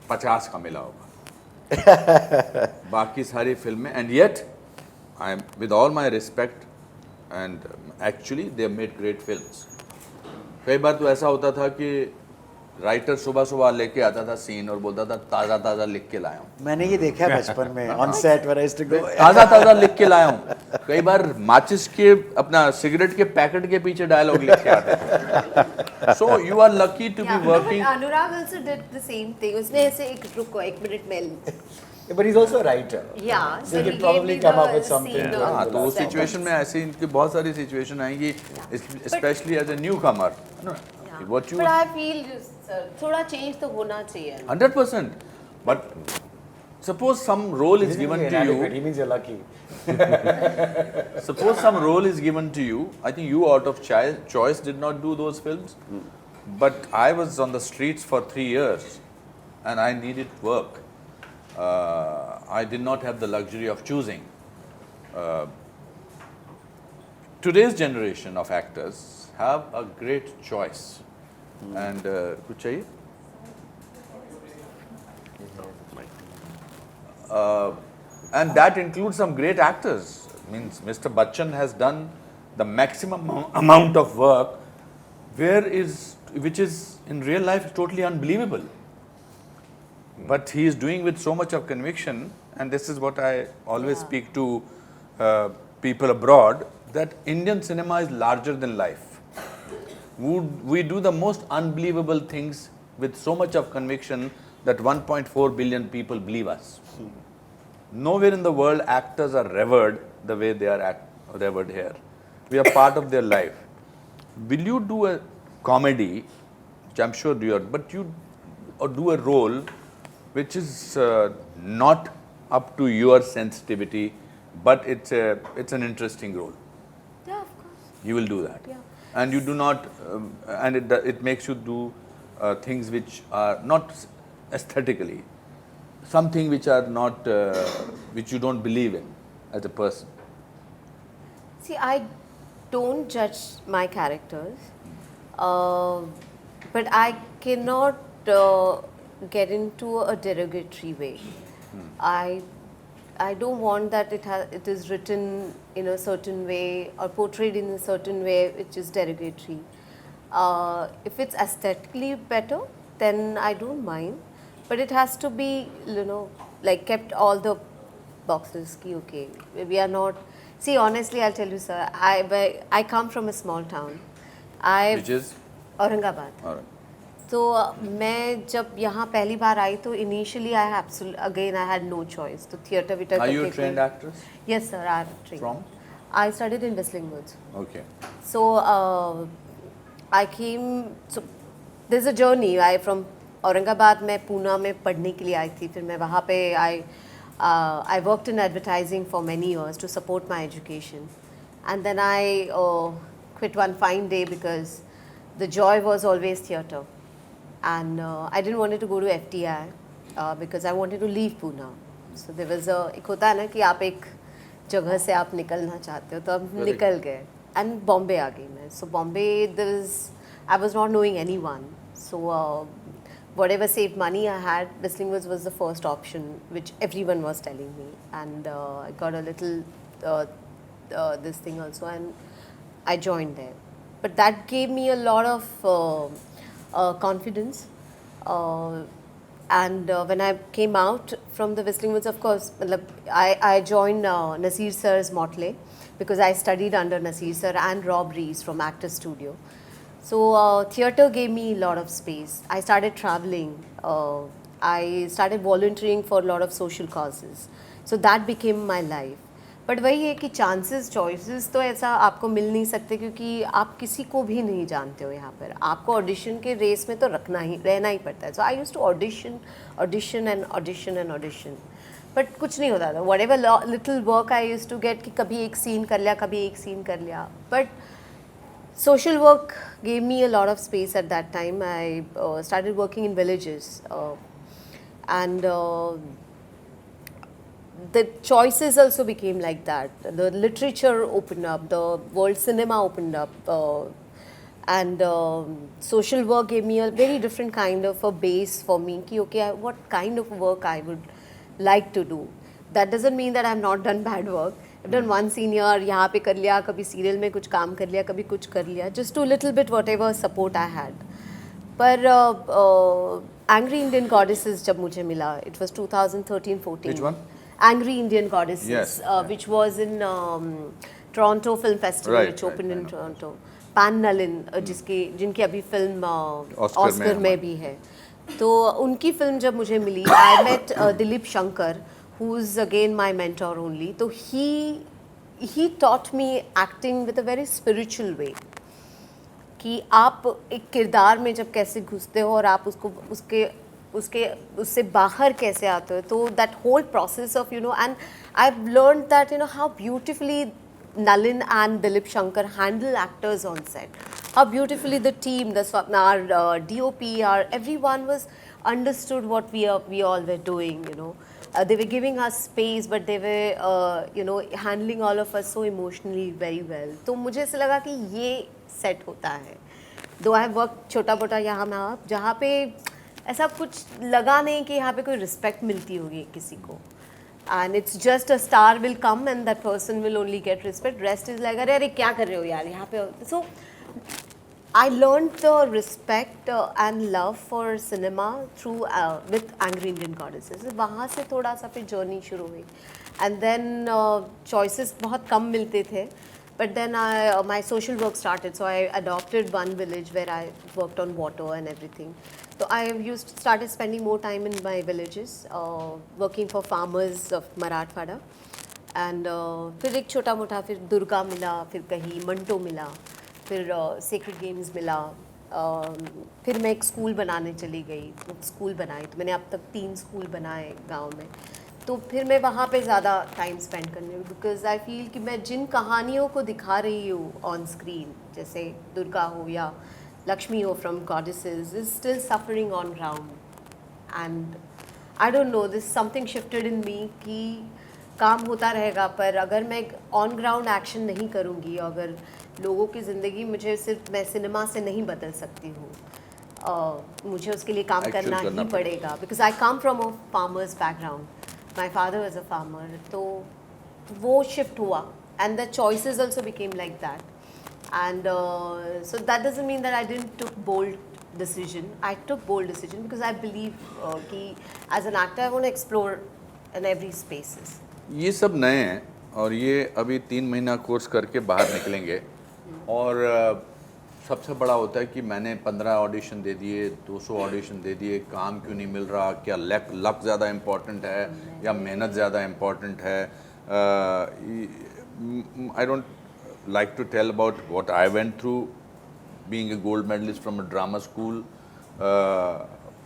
50 का मिला होगा बाकी सारी फिल्में and yet I am with all my respect and actually they made great films. कई बार तो ऐसा होता था कि राइटर सुबह सुबह लेके आता था सीन और बोलता था ताज़ा ताज़ा लिख के लाया हूँ। मैंने ये देखा है बचपन में on set where I used to go ताज़ा ताज़ा लिख के लाया हूँ। कई बार माचिस के अपना सिगरेट के पैकेट के पीछे डायलॉग लिख के आते थे। So you are lucky to be working. Anurag also did the same thing. उसने ऐसे एक रुको एक मिनट में but he's also a writer. Yeah, So he could probably come up with something. scene हाँ on तो उस set. सिचुएशन में ऐसी इनकी बहुत सारी सिचुएशन आएंगी specially as a new comer what you But I feel sir, थोड़ा चेंज तो होना चाहिए। 100%. But suppose some role is given to you. He means you're lucky. Suppose some role is given to you. I think you, out of choice, did not do those films. But I was on the streets for 3 years, and I needed work. I did not have the luxury of choosing. Today's generation of actors have a great choice. And कुछ चाहिए? And that includes some great actors. Means Mr. Bachchan has done the maximum amount of work, which is in real life totally unbelievable. But he is doing with so much of conviction, and this is what I always speak to people abroad, that Indian cinema is larger than life. We do the most unbelievable things with so much of conviction that 1.4 billion people believe us. Nowhere in the world actors are revered the way they are revered here. We are part of their life. Will you do a comedy, which I'm sure you are, but you or do a role which is not up to your sensitivity, but it's an interesting role? Yeah, of course. You will do that. Yeah. And you do not, and it makes you do things which are not aesthetically, something which are not, which you don't believe in as a person. See, I don't judge my characters, but I cannot get into a derogatory way. I don't want that it is written in a certain way or portrayed in a certain way which is derogatory. If it's aesthetically better, then I don't mind. But it has to be, like kept all the boxes. Ki, okay, we are not. See, honestly, I'll tell you, sir. I come from a small town. Which is? Aurangabad. All right. तो मैं जब यहाँ पहली बार आई तो initially I had no choice तो theatre विटर Are you a trained actress? Yes sir, I am trained. From? I studied in Whistling Woods. Okay. So I came, so there's a journey. I from Aurangabad मैं पूना में पढ़ने के लिए आई थी, फिर मैं वहाँ पे I worked in advertising for many years to support my education, and then I quit one fine day because the joy was always theatre. And I didn't want to go to FTI because I wanted to leave Pune. So there was एक होता है ना कि आप एक जगह से आप निकलना चाहते हो तो अब निकल गए and Bombay आ गई मैं. So Bombay I was not knowing anyone. So whatever saved money I had, Whistling Woods was the first option which everyone was telling me, and I got a little this thing also, and I joined there. But that gave me a lot of confidence, and when I came out from the Whistling Woods, of course, I joined Nasir sir's motley because I studied under Nasir sir and Rob Rees from Actors Studio. So theatre gave me a lot of space. I started traveling. I started volunteering for a lot of social causes. So that became my life. But वही है कि chances choices तो ऐसा आपको मिल नहीं सकते क्योंकि आप किसी को भी नहीं जानते हो यहाँ पर. आपको ऑडिशन के रेस में तो रहना ही पड़ता है. So I used to audition and but कुछ नहीं होता था. Whatever little work I used to get कि कभी एक सीन कर लिया. But social work gave me a lot of space at that time. I started working in villages, and the choices also became like that. The literature opened up, the world cinema opened up, And social work gave me a very different kind of a base for me कि okay, what kind of work I would like to do. That doesn't mean that I have not done bad work. I've done one scene here, यहाँ पे कर लिया, कभी serial में कुछ काम कर लिया, कभी कुछ कर लिया, just to little bit whatever support I had. पर Angry Indian Goddesses जब मुझे मिला, it was 2013-14. Which one? Angry Indian Goddesses, Yes. which was in Toronto Film Festival, Right, which right, opened I in know. Toronto. Pan Nalin, जिनकी अभी film Oscar में भी है, तो उनकी फिल्म जब मुझे मिली, I met Dilip Shankar, who is again my mentor only. तो he taught me acting with a very spiritual way. कि आप एक किरदार में जब कैसे घुसते हो और आप उससे बाहर कैसे आते हो, तो that whole process of and I have learned that how beautifully Nalin and Dilip Shankar handle actors on set. How beautifully the team, our DOP, everyone was understood what we all were doing. They were giving us space, but they were handling all of us so emotionally very well. तो मुझे ऐसा लगा कि ये set होता है. Though I have worked छोटा मोटा यहाँ वहाँ, जहाँ पे ऐसा कुछ लगा नहीं कि यहाँ पे कोई respect मिलती होगी किसी को. And it's just a star will come and that person will only get respect. Rest is like, अरे क्या कर रहे हो यार यहाँ पे. So I learned the respect and love for cinema through with Angry Indian Goddesses. वहाँ से थोड़ा सा फिर journey शुरू हुई. And then choices बहुत कम मिलते थे. But then my social work started, so I adopted one village where I worked on water and everything. So I started spending more time in my villages, working for farmers of Marathwada. And फिर एक छोटा मोटा फिर दुर्गा मिला, फिर कहीं मंटो मिला, फिर सेक्रेड गेम्स मिला, फिर मैं एक स्कूल बनाने चली गई, स्कूल बनाई, तो मैंने अब तक 3 स्कूल बनाए गांव में. तो फिर मैं वहाँ पे ज़्यादा टाइम स्पेंड करने लगी, बिकॉज आई फील कि मैं जिन कहानियों को दिखा रही हूँ ऑन स्क्रीन, जैसे दुर्गा हो या लक्ष्मी हो from goddesses, is still suffering on ground. And I don't know, this something shifted in me कि काम होता रहेगा, पर अगर मैं ऑन ग्राउंड एक्शन नहीं करूँगी, अगर लोगों की ज़िंदगी मुझे सिर्फ मैं सिनेमा से नहीं बदल सकती हूँ, मुझे उसके लिए काम करना ही पड़ेगा. Because I come from a farmers background. My father was a farmer, तो वो shift हुआ, and the choices also became like that. And so that doesn't mean that I didn't took bold decision. I took bold decision because I believe कि as an actor I want to explore in every spaces. ये सब नए हैं और ये अभी 3 महीना course करके बाहर निकलेंगे, और सबसे बड़ा होता है कि मैंने 15 ऑडिशन दे दिए, 200 ऑडिशन दे दिए, काम क्यों नहीं मिल रहा, क्या लक ज़्यादा इम्पॉर्टेंट है या मेहनत ज़्यादा इम्पॉर्टेंट है. I don't like to tell about what I went through being a gold medallist from a drama school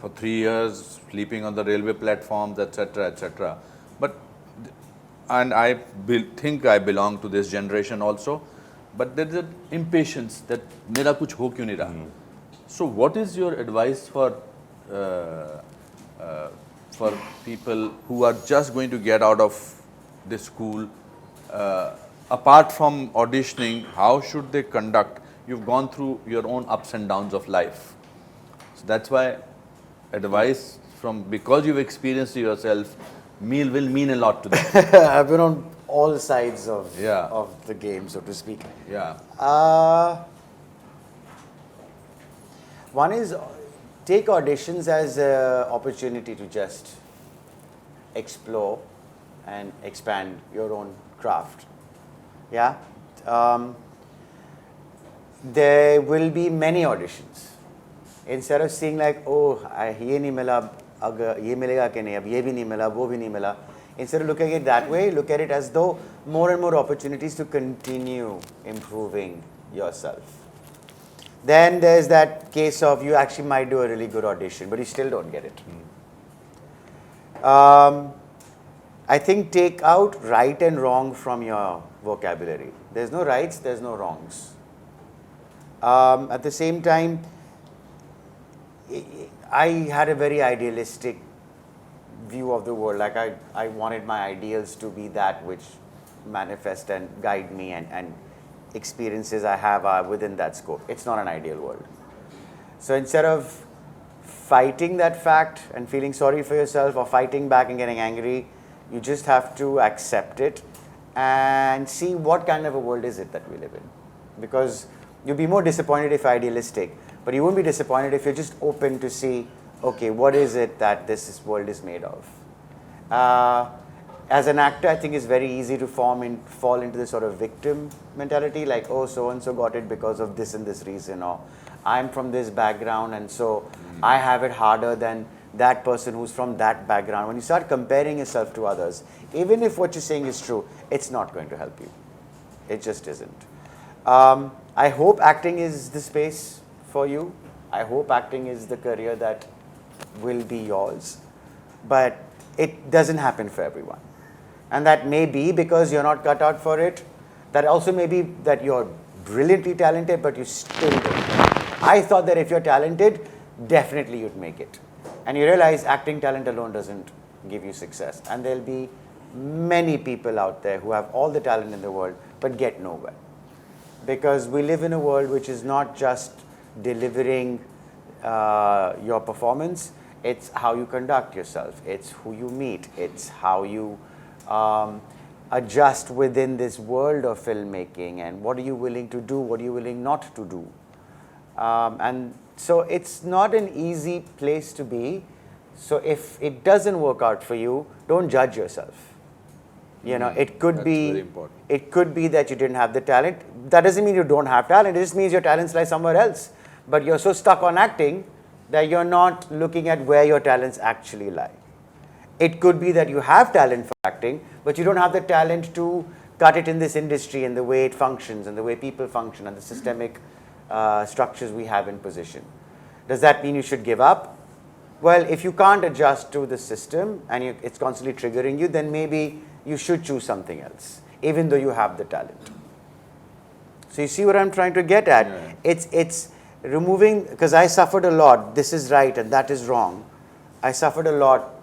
for 3 years, sleeping on the railway platforms, etc. But and I think I belong to this generation also. But there is an impatience that मेरा कुछ हो क्यों नहीं रहा. So what is your advice for people who are just going to get out of this school? Apart from auditioning, how should they conduct? You've gone through your own ups and downs of life. So that's why advice from, because you've experienced it yourself, will mean a lot to them. I've been on all sides of the game, so to speak. Yeah. One is take auditions as an opportunity to just explore and expand your own craft. Yeah. There will be many auditions. Instead of seeing like, oh, ये नहीं मिला, अगर ये मिलेगा कि नहीं, अब ये भी नहीं मिला, वो भी नहीं मिला. Instead of looking at it that way, look at it as though more and more opportunities to continue improving yourself. Then there's that case of you actually might do a really good audition, but you still don't get it. I think take out right and wrong from your vocabulary. There's no rights, there's no wrongs. At the same time, I had a very idealistic view of the world. Like I wanted my ideals to be that which manifest and guide me and experiences I have are within that scope. It's not an ideal world. So instead of fighting that fact and feeling sorry for yourself or fighting back and getting angry, you just have to accept it and see what kind of a world is it that we live in. Because you'll be more disappointed if idealistic, but you won't be disappointed if you're just open to see, okay, what is it that this world is made of? As an actor, I think it's very easy to fall into this sort of victim mentality, like, oh, so-and-so got it because of this and this reason, or I'm from this background and so I have it harder than that person who's from that background. When you start comparing yourself to others, even if what you're saying is true, it's not going to help you. It just isn't. I hope acting is the space for you. I hope acting is the career that will be yours. But it doesn't happen for everyone. And that may be because you're not cut out for it. That also may be that you're brilliantly talented, but you still don't. I thought that if you're talented, definitely you'd make it. And you realize acting talent alone doesn't give you success. And there'll be many people out there who have all the talent in the world, but get nowhere. Because we live in a world which is not just delivering your performance, it's how you conduct yourself, it's who you meet, it's how you adjust within this world of filmmaking, and what are you willing to do, what are you willing not to do. And so it's not an easy place to be. So if it doesn't work out for you, don't judge yourself. You know, it could be that you didn't have the talent. That doesn't mean you don't have talent. It just means your talents lie somewhere else. But you're so stuck on acting that you're not looking at where your talents actually lie. It could be that you have talent for acting, but you don't have the talent to cut it in this industry and the way it functions and the way people function and the systemic structures we have in position. Does that mean you should give up? Well, if you can't adjust to the system and it's constantly triggering you, then maybe you should choose something else, even though you have the talent. So you see what I'm trying to get at? Yeah. It's removing, because I suffered a lot, this is right and that is wrong. I suffered a lot,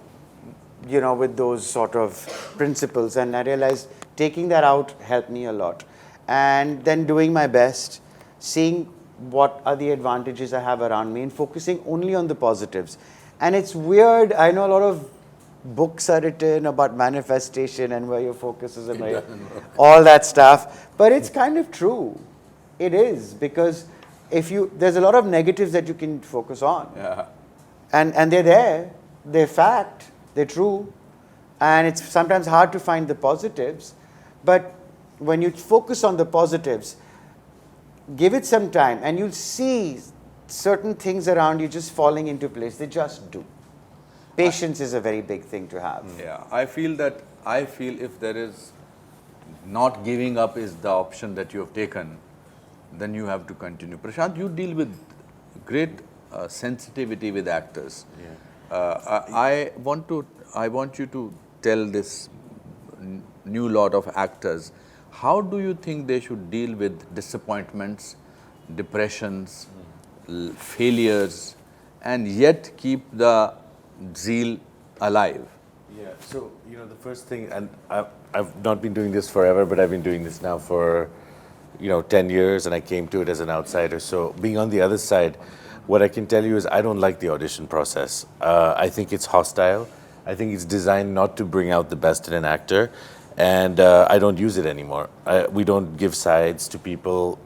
you know, with those sort of principles, and I realized taking that out helped me a lot. And then doing my best, seeing what are the advantages I have around me and focusing only on the positives. And it's weird, I know a lot of books are written about manifestation and where your focus is and all that stuff, but it's kind of true. It is, because there's a lot of negatives that you can focus on. Yeah. And they're there, they're fact, they're true, and it's sometimes hard to find the positives, but when you focus on the positives, give it some time and you'll see certain things around you just falling into place. They just do. Patience is a very big thing to have. Yeah, I feel if there is not giving up is the option that you have taken, then you have to continue. Prashant, you deal with great sensitivity with actors. Yeah. I want you to tell this new lot of actors, how do you think they should deal with disappointments, depressions, failures, and yet keep the zeal alive? Yeah, so, you know, the first thing, and I've not been doing this forever, but I've been doing this now for, 10 years, and I came to it as an outsider. So being on the other side, what I can tell you is I don't like the audition process. I think it's hostile. I think it's designed not to bring out the best in an actor, and I don't use it anymore. We don't give sides to people.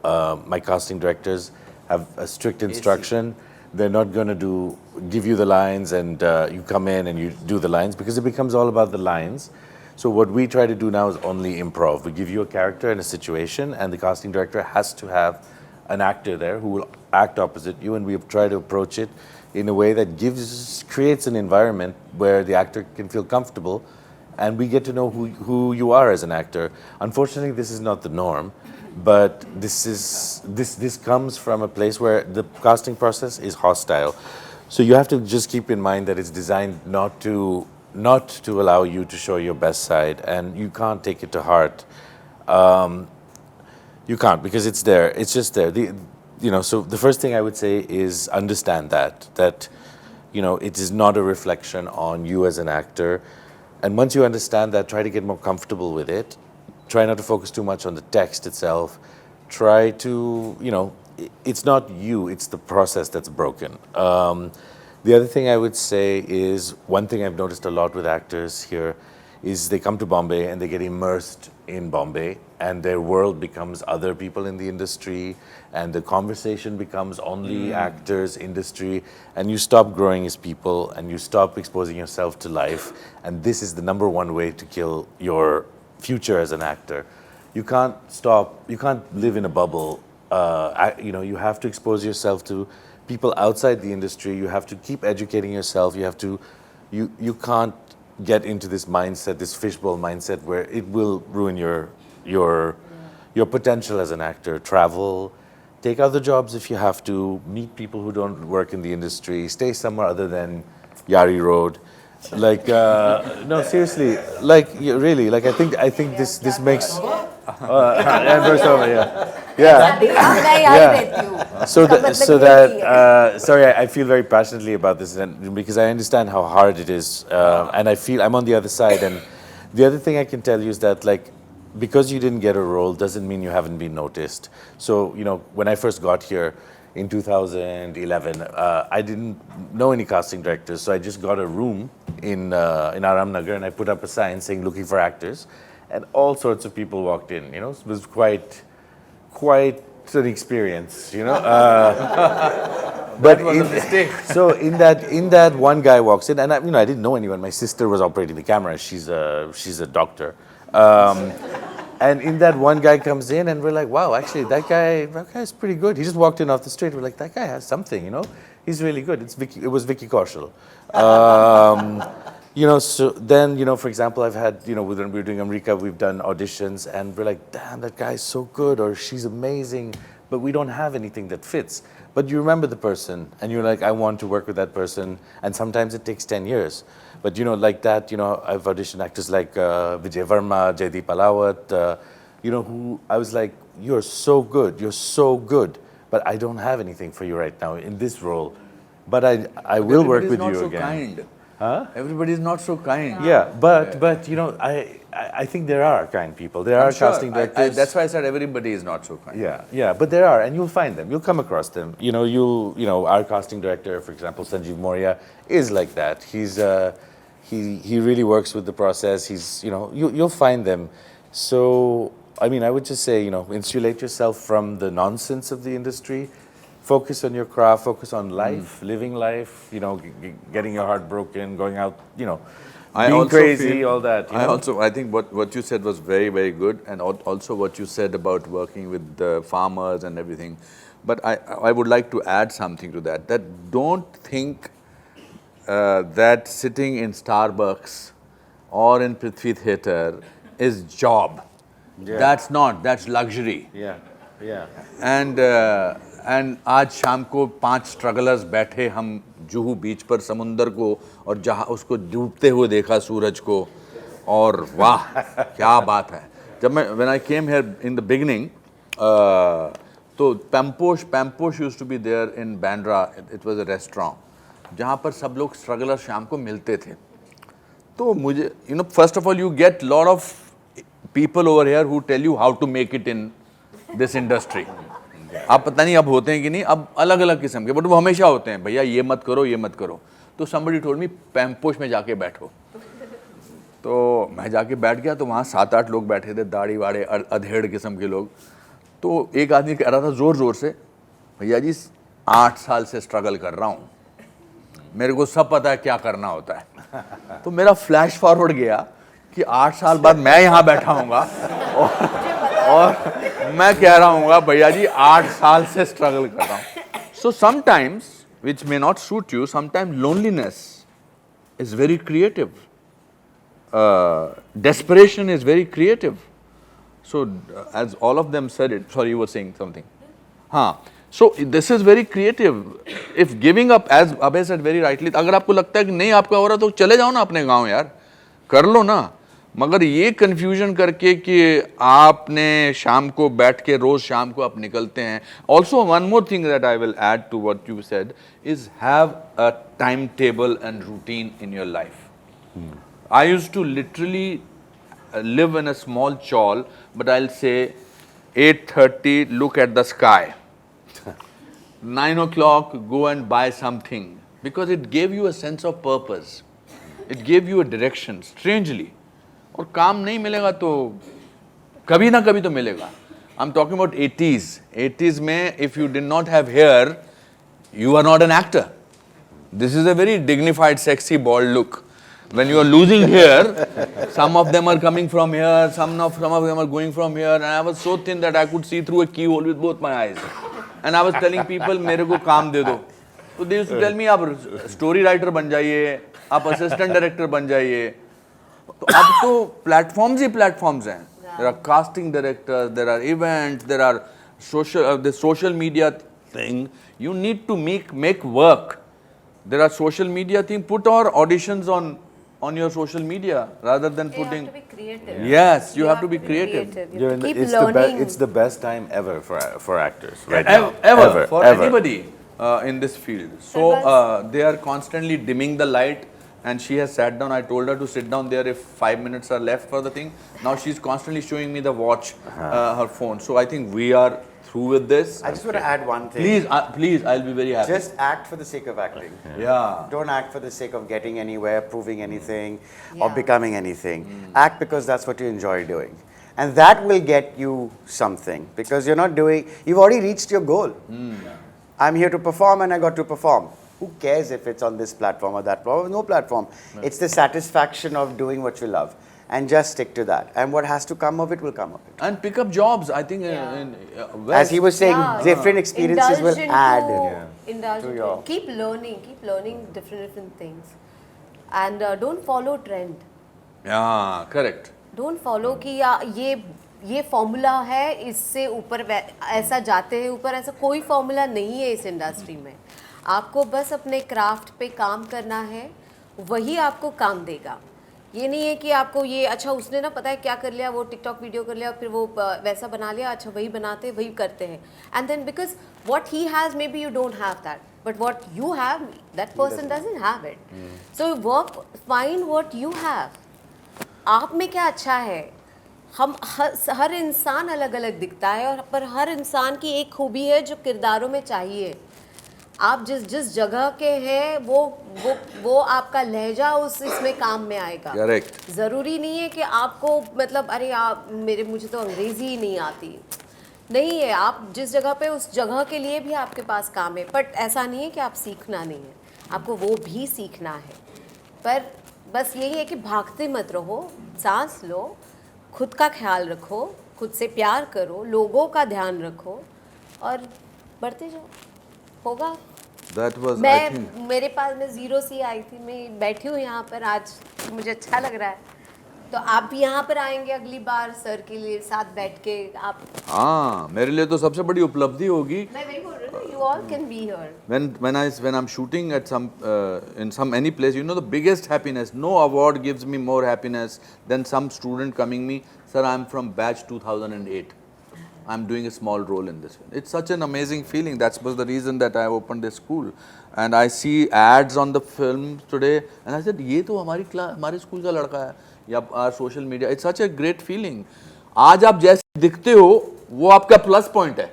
My casting directors have a strict instruction. They're not going to give you the lines and you come in and you do the lines, because it becomes all about the lines. So what we try to do now is only improv. We give you a character and a situation, and the casting director has to have an actor there who will act opposite you, and we try to approach it in a way that creates an environment where the actor can feel comfortable, and we get to know who you are as an actor. Unfortunately, this is not the norm, but this comes from a place where the casting process is hostile. So you have to just keep in mind that it's designed not to allow you to show your best side, and you can't take it to heart. You can't, because it's there. It's just there. So the first thing I would say is understand that it is not a reflection on you as an actor. And once you understand that, try to get more comfortable with it. Try not to focus too much on the text itself. try to, it's not you, it's the process that's broken. The other thing I would say is, one thing I've noticed a lot with actors here is they come to Bombay and they get immersed in Bombay, and their world becomes other people in the industry, and the conversation becomes only actors, industry, and you stop growing as people and you stop exposing yourself to life. And this is the number one way to kill your future as an actor. You can't live in a bubble. You have to expose yourself to people outside the industry. You have to keep educating yourself. You can't get into this mindset, this fishbowl mindset, where it will ruin your potential as an actor. Travel, take other jobs if you have to, meet people who don't work in the industry, stay somewhere other than Yari Road. Like, no, seriously, really, I think this makes, and first of all, yeah. Sorry, I feel very passionately about this, and because I understand how hard it is, and I feel I'm on the other side. And the other thing I can tell you is that, because you didn't get a role doesn't mean you haven't been noticed. So, when I first got here in 2011, I didn't know any casting directors, so I just got a room in Aram Nagar, and I put up a sign saying looking for actors, and all sorts of people walked in. It was quite an experience. But so in that one guy walks in, and I didn't know anyone. My sister was operating the camera. She's a doctor. And in that one guy comes in, and we're like, wow, actually that guy's pretty good. He just walked in off the street. We're like, that guy has something, He's really good. It was Vicky Kaushal. So then, for example, I've had, when we were doing America, we've done auditions, and we're like, damn, that guy's so good, or she's amazing, but we don't have anything that fits. But you remember the person, and you're like, I want to work with that person, and sometimes it takes 10 years. But, like that, I've auditioned actors like Vijay Verma, Jaideep Alawat, who I was like, you're so good, but I don't have anything for you right now in this role. But I will work with you again. Kind. Huh? Everybody is not so kind. Yeah, but I think there are kind people. There are casting directors. That's why I said everybody is not so kind. Yeah, but there are, and you'll find them. You'll come across them. Our casting director, for example, Sanjeev Moria, is like that. He really works with the process. You'll find them. So, I would just say, insulate yourself from the nonsense of the industry. Focus on your craft, focus on life, living life, getting your heart broken, going out, being crazy, all that. I think what you said was very, very good, and also what you said about working with the farmers and everything. But I would like to add something to that don't think that sitting in Starbucks or in Prithvi Theatre is job. Yeah. That's luxury. Yeah. And आज शाम को 5 strugglers बैठे हम जुहू बीच पर समुंदर को और जहाँ उसको डूबते हुए देखा सूरज को, और वाह क्या बात है. जब मैं when I came here in the beginning, तो Pamposh used to be there in Bandra. It was a restaurant जहाँ पर सब लोग स्ट्रगलर शाम को मिलते थे. तो मुझे first of all you get lot of people over here who tell you how to make it in this industry. आप पता नहीं अब होते हैं कि नहीं, अब अलग अलग किस्म के, बट वो हमेशा होते हैं, भैया ये मत करो. तो somebody told me पैम्पोश में जाके बैठो. तो मैं जाके बैठ गया, तो वहाँ 7-8 लोग बैठे थे, दाढ़ी वाड़े अधेड़ किस्म के लोग. तो एक आदमी कह रहा था जोर से, भैया जी 8 साल से स्ट्रगल कर रहा हूँ, मेरे को सब पता है क्या करना होता है. तो मेरा फ्लैश फॉरवर्ड गया कि 8 साल बाद मैं यहाँ बैठा हूँगा और मैं कह रहा हूँ भैया जी 8 साल से स्ट्रगल कर रहा हूँ. So sometimes, which may not suit you, sometimes loneliness is very creative. Desperation is very creative. So as all of them said it, sorry, you were saying something. So this is very creative. If giving up, as Abhay said very rightly, अगर आपको लगता है कि नहीं आपका हो रहा तो चले जाओ ना अपने गाँव यार, कर लो ना. मगर ये कन्फ्यूजन करके कि आपने शाम को बैठ के रोज शाम को आप निकलते हैं. Also one more thing that I will add to what you said is have a time table and routine in your life. I used to literally live in a small chawl, but I'll say 8:30, look at the sky. 9 o'clock, go and buy something. Because it gave you a sense of purpose. It gave you a direction, strangely. और काम नहीं मिलेगा तो कभी ना कभी तो मिलेगा. I'm talking about 80s. 80s में, if you did not have hair, you are not an actor. This is a very dignified, sexy, bald look. When you are losing hair, some of them are coming from here, some of them are going from here, and I was so thin that I could see through a keyhole with both my eyes. And I was telling people, मेरे को काम दे दो. So they used to tell me, आप story writer बन जाइए, आप assistant director बन जाइए. तो अब तो platforms ही platforms हैं. There are casting directors, there are events, there are the social media thing. You need to make work. There are social media thing. Put our auditions on your social media rather than putting. You have to be creative. Yes, you have to be creative. Keep it's learning. it's the best time ever for actors right Ever, now. for anybody in this field. So they are constantly dimming the light. And she has sat down. I told her to sit down there if 5 minutes are left for the thing. Now she's constantly showing me the watch, her phone. So I think we are through with this. I just want to add one thing. Please, I'll be very happy. Just act for the sake of acting. Yeah. Don't act for the sake of getting anywhere, proving anything, or Yeah. becoming anything. Act because that's what you enjoy doing. And that will get you something. Because you've already reached your goal. I'm here to perform and I got to perform. Who cares if it's on this platform or that platform? No platform. No. It's the satisfaction of doing what you love. And just stick to that. And what has to come of it will come of it. And pick up jobs. I think as he was saying, different experiences will add. Indulge to your... Keep learning different things. And don't follow trend. Yeah, correct. Don't follow कि ये formula है, इससे ऊपर ऐसा जाते हैं ऊपर, ऐसा कोई फॉर्मूला नहीं है इस इंडस्ट्री में. आपको बस अपने क्राफ्ट पे काम करना है, वही आपको काम देगा. ये नहीं है कि आपको ये अच्छा उसने ना पता है क्या कर लिया, वो टिकटॉक वीडियो कर लिया, फिर वो वैसा बना लिया, अच्छा वही बनाते वही करते हैं. And then because what he has maybe you don't have that, but what you have that person doesn't have it. So work, find what you have. आप में क्या अच्छा है. हम हर इंसान अलग अलग दिखता है, और पर हर इंसान की एक खूबी है जो किरदारों में चाहिए. आप जिस जगह के हैं वो आपका लहजा इसमें काम में आएगा. करेक्ट. ज़रूरी नहीं है कि आपको मतलब अरे मुझे तो अंग्रेज़ी ही नहीं आती. नहीं है, आप जिस जगह पे उस जगह के लिए भी आपके पास काम है. बट ऐसा नहीं है कि आप सीखना नहीं है, आपको वो भी सीखना है. पर बस यही है कि भागते मत रहो, सांस लो, खुद का ख्याल रखो, खुद से प्यार करो, लोगों का ध्यान रखो और बढ़ते जाओ. होगा. That was, I मैं think, मेरे पास मैं ज़ीरो से आई थी, मैं बैठी हूँ यहाँ पर आज, मुझे अच्छा लग रहा है. तो आप भी यहाँ पर आएंगे अगली बार सर के लिए साथ बैठ के. आप हाँ, मेरे लिए तो सबसे बड़ी उपलब्धि होगी. मैं वही बोल रही हूँ, you all can be here. When I'm shooting at any place, you know, the biggest happiness, no award gives me more happiness than some student coming me, sir, I'm from batch 2008. I'm doing a small role in this film. It's such an amazing feeling. That was the reason that I opened this school. And I see ads on the film today, and I said, ये तो हमारे school का लड़का है. या our social media. It's such a great feeling. आज आप जैसे दिखते हो, वो आपका प्लस पॉइंट है.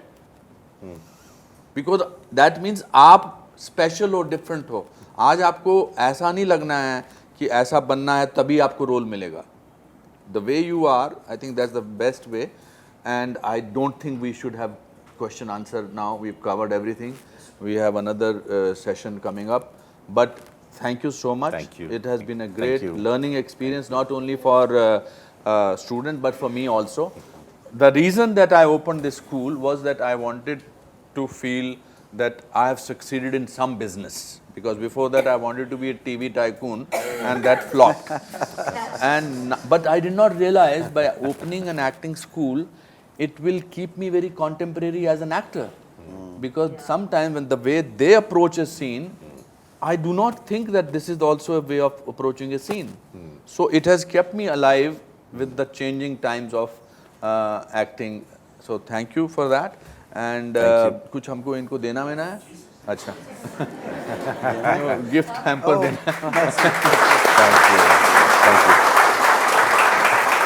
Because that means आप स्पेशल हो, डिफरेंट हो. आज आपको ऐसा नहीं लगना है कि ऐसा बनना है तभी आपको रोल मिलेगा. The way you are, I think that's the best way. And I don't think we should have question answer now. We've covered everything. We have another session coming up. But thank you so much. Thank you. It has been a great learning experience, not only for students, but for me also. The reason that I opened this school was that I wanted to feel that I have succeeded in some business. Because before that I wanted to be a TV tycoon and that flopped. But I did not realize by opening an acting school, it will keep me very contemporary as an actor. Because sometimes when the way they approach a scene, I do not think that this is also a way of approaching a scene. So it has kept me alive with the changing times of acting. So thank you for that. And कुछ हमको इनको देना मेना है. अच्छा. Gift hamper देना. Thank you.